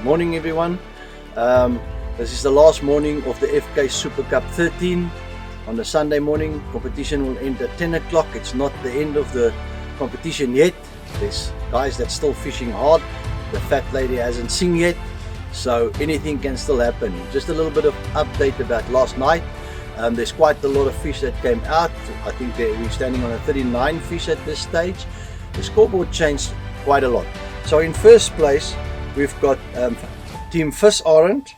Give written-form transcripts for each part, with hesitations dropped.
Morning everyone. This is the last morning of the FK Super Cup 13. On the Sunday morning, competition will end at 10 o'clock. It's not the end of the competition yet. There's guys that's still fishing hard. The fat lady hasn't seen yet, so anything can still happen. Just a little bit of update about last night. There's quite a lot of fish that came out. I think we're standing on a 39 fish at this stage. The scoreboard changed quite a lot. So in first place, we've got Team Visarend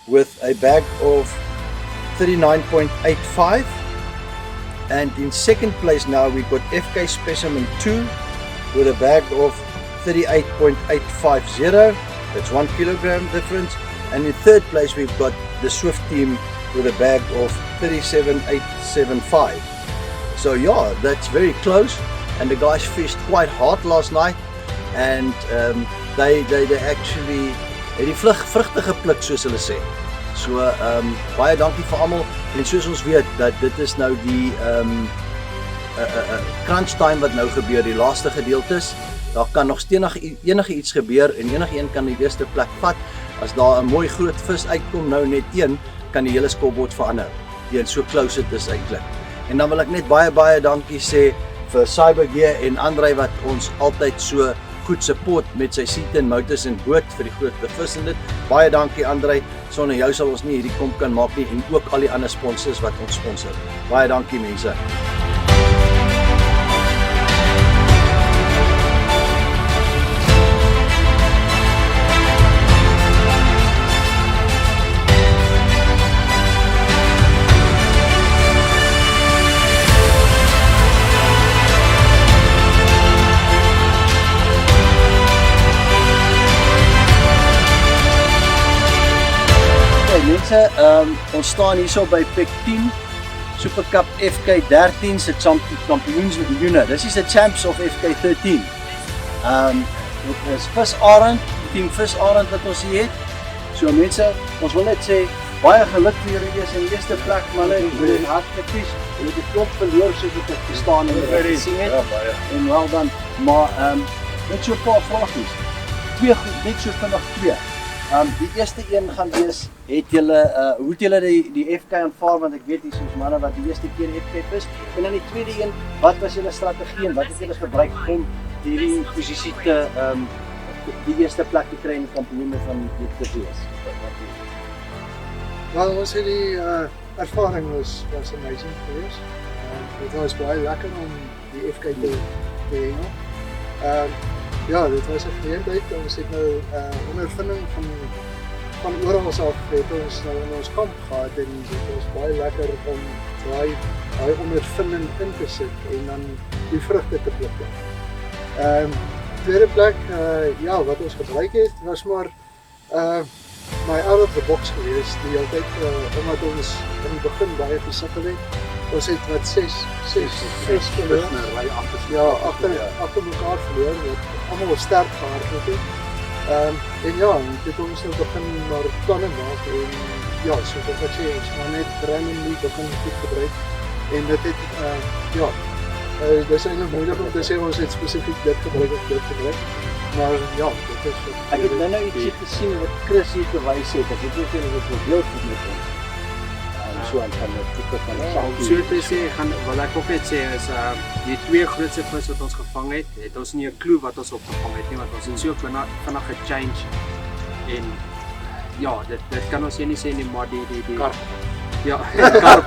with a bag of 39.85, and in second place now we've got FK Specimen 2 with a bag of 38.850. That's 1 kilogram difference. And in third place we've got the Swift team with a bag of 37.875. So yeah, that's very close, and the guys fished quite hard last night, and they actually het die vrugte gepluk, soos hulle sê. So baie dankie vir almal, en soos ons weet dat dit is nou die crunch time wat nou gebeur, die laaste gedeeltes. Daar kan nog enige iets gebeur en enige een kan die eerste plek vat. As daar 'n mooi groot vis uitkom, nou net een, kan die hele scoreboard verander. Teen so close dit is eintlik. En dan wil ek net baie dankie sê vir Cybergear en Andre wat ons altyd so goed support met sy seat motors en boot vir die groot vis en dit. Baie dankie Andre, sonder jou sal ons nie hierdie kom kan maak nie, en ook al die ander sponsors wat ons sponsor. Baie dankie mense. Mense, ons staan hierso by Pek 10, Super Cup FK 13 se kampioensjoene. Dis is the champs of FK 13. Dit is Visarend, team Visarend wat ons hier het. So mense, ons wil net sê baie geluk vir julle in die eerste plek, manne. Julle het hard gefish. Julle het 'n klop verloor soos ek het gestaan en gesien het. En wel dan, maar net so 'n paar vragies. Net so vinnig twee. Die eerste een gaan wees, hoe het julle die FK aanvaar, want ek weet hier soos manne wat die eerste keer FK vis, en dan die tweede een, wat was julle strategie en wat het julle gebruik om hierdie posisie te, die eerste plek te kry in die kampioene van dit te wees? Wel, ons het die ervaring was amazing geweest. Het was baie lekker om die FK te hengel. Ja, dit was 'n geleentheid. Ons het nou ondervinding van oral af het ons nou in ons kamp gehad, en dit was baie lekker om daai ondervinding in te sit en dan die vrugte te pluk. Tweede plek, ja, wat ons gebruik het, was maar my out of the box geweest die hele tyd, omdat ons in die begin baie gesukkel het. Ons het wat 6 verloor. Ja, agter mekaar verloor, wat allemaal sterk gehardloop het. En ja, dit ons nou begin maar planne maak, en ja, soos ek sê, ons maar net randomly begin goed gebruik. En dit het, ja, dit is eintlik moeilik om te sê ons het spesifiek dit gebruik of dit gebruik. Maar ja, dit is wat. Ek het nou iets gesien wat Chris hier gewys het. Ek weet nie of julle dit probeer goed met hom. So aan van die tipe van die saal. So te sê, wat ek ook net sê is, die twee grootste vis wat ons gevang het ons nie 'n klou wat ons opgevang het nie, want ons het so vinnig gechange. En ja, dit kan ons nie sê nie, maar die karp. Ja, karp.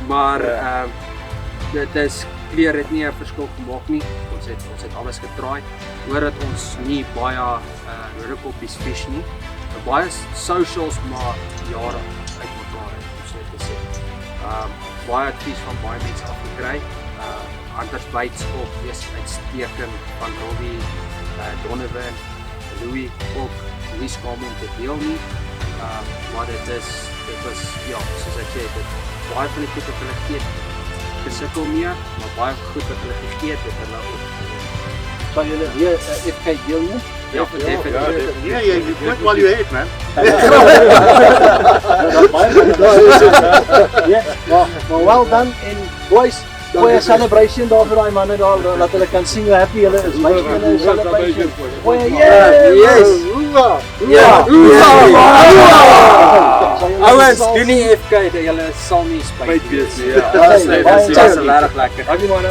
Maar dit is kleur het nie 'n verskil gemaak nie. Ons het alles getraai. Hoor dat ons nie baie rukoppies fish nie. Baie socials, maar jare uit mekaar het, om so te sê. Baie advies van baie mense afgekry. Anders bytes ook, wees uitstekend van Robbie, Donovan, Louis ook, nie skaam om te deel nie. Maar dit was, ja, soos ek sê, baie van die goed wat hulle gegee het, gesukkel meer, maar baie goed wat hulle gegee het, hulle ook. Sal julle weer FK deel nie? Ja, definitely. Yeah, you quit while you hate, man. Ja, maar well done, en boys, Goeie celebration daar vir daai manne daar, laat hulle kan sien hoe happy hulle is. Wys vir hulle 'n celebration. Goeie, Yes. Hoera! Ja. Ouens, doen nie FK dat julle sal nie spyt wees nie. Ja, Dis dit baie is dankie. regtig lekker. Dankie manne.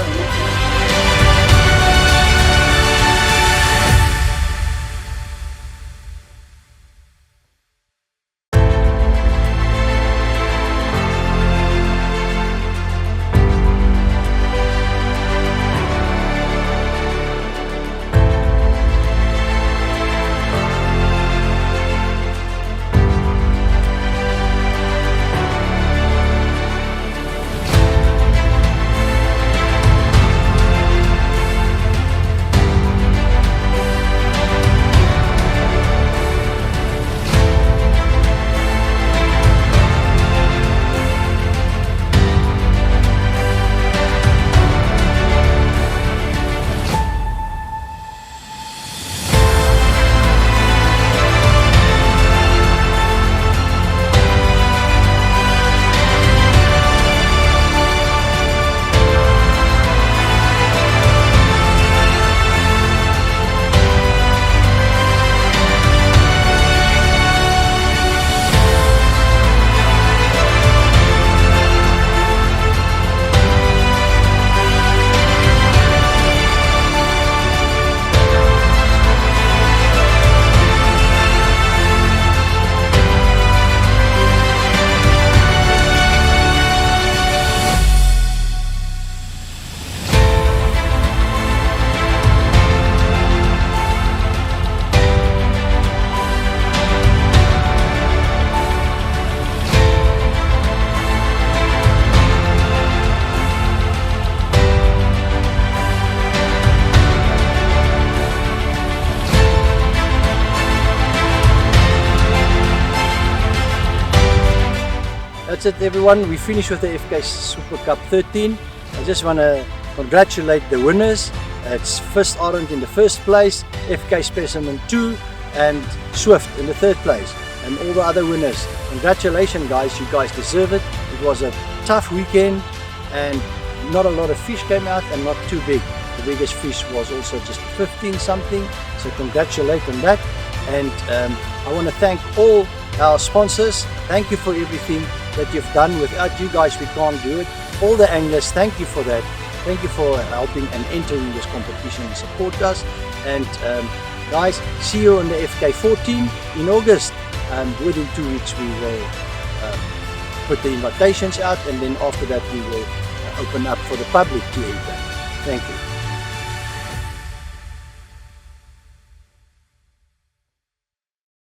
That's it everyone, we finished with the FK Super Cup 13. I just want to congratulate the winners. It's First Orange in the first place, FK Specimen 2 and Swift in the third place. And all the other winners, congratulations guys, you guys deserve it. It was a tough weekend and not a lot of fish came out and not too big. The biggest fish was also just 15 something, so congratulate on that. And I want to thank all our sponsors. Thank you for everything that you've done. Without you guys we can't do it. All the anglers, thank you for that. Thank you for helping and entering this competition and support us. And guys, see you on the FK 14 in August. Within 2 weeks we will put the invitations out, and then after that we will open up for the public to enter. Thank you.